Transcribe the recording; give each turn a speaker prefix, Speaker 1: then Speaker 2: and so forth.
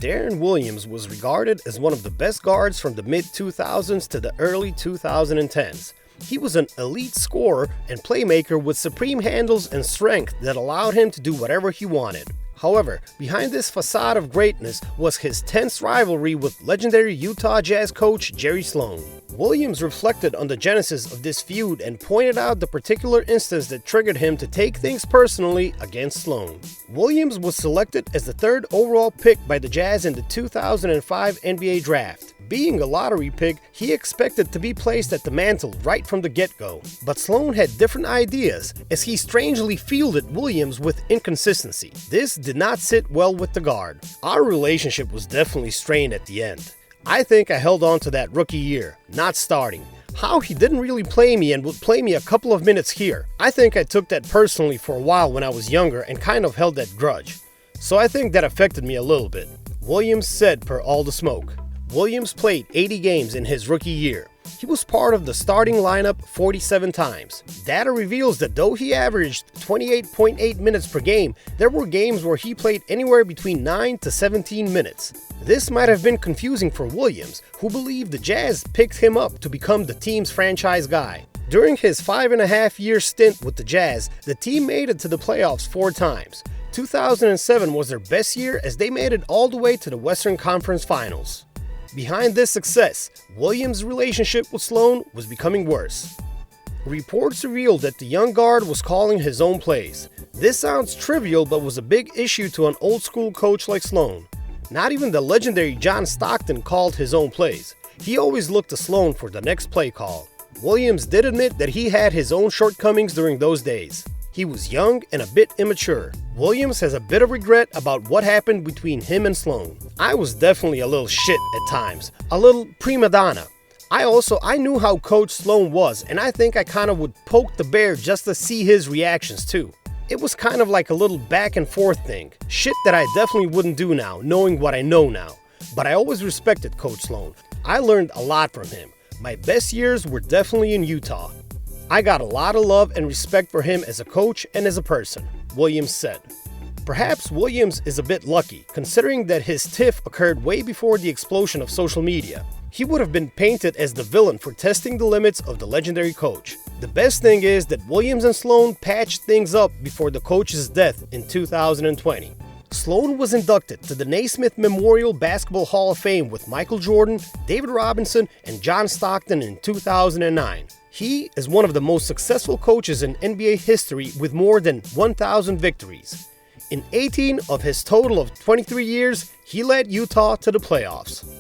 Speaker 1: Deron Williams was regarded as one of the best guards from the mid-2000s to the early 2010s. He was an elite scorer and playmaker with supreme handles and strength that allowed him to do whatever he wanted. However, behind this facade of greatness was his tense rivalry with legendary Utah Jazz coach Jerry Sloan. Williams reflected on the genesis of this feud and pointed out the particular instance that triggered him to take things personally against Sloan. Williams was selected as the third overall pick by the Jazz in the 2005 NBA draft. Being a lottery pick, he expected to be placed at the mantle right from the get-go. But Sloan had different ideas, as he strangely fielded Williams with inconsistency. This did not sit well with the guard. Our relationship was definitely strained at the end. I think I held on to that rookie year, not starting. How he didn't really play me and would play me a couple of minutes here. I think I took that personally for a while when I was younger and kind of held that grudge. So I think that affected me a little bit. Williams said per All the Smoke. Williams played 80 games in his rookie year. He was part of the starting lineup 47 times. Data reveals that though he averaged 28.8 minutes per game, there were games where he played anywhere between 9 to 17 minutes. This might have been confusing for Williams, who believed the Jazz picked him up to become the team's franchise guy. During his 5.5-year stint with the Jazz, the team made it to the playoffs 4 times. 2007 was their best year as they made it all the way to the Western Conference Finals. Behind this success, Williams' relationship with Sloan was becoming worse. Reports revealed that the young guard was calling his own plays. This sounds trivial but was a big issue to an old-school coach like Sloan. Not even the legendary John Stockton called his own plays. He always looked to Sloan for the next play call. Williams did admit that he had his own shortcomings during those days. He was young and a bit immature. Williams has a bit of regret about what happened between him and Sloan. I was definitely a little shit at times, a little prima donna. I knew how Coach Sloan was, and I think I kind of would poke the bear just to see his reactions too. It was kind of like a little back and forth thing, shit that I definitely wouldn't do now, knowing what I know now. But I always respected Coach Sloan. I learned a lot from him. My best years were definitely in Utah. I got a lot of love and respect for him as a coach and as a person, Williams said. Perhaps Williams is a bit lucky, considering that his tiff occurred way before the explosion of social media. He would have been painted as the villain for testing the limits of the legendary coach. The best thing is that Williams and Sloan patched things up before the coach's death in 2020. Sloan was inducted to the Naismith Memorial Basketball Hall of Fame with Michael Jordan, David Robinson, and John Stockton in 2009. He is one of the most successful coaches in NBA history with more than 1,000 victories. In 18 of his total of 23 years, he led Utah to the playoffs.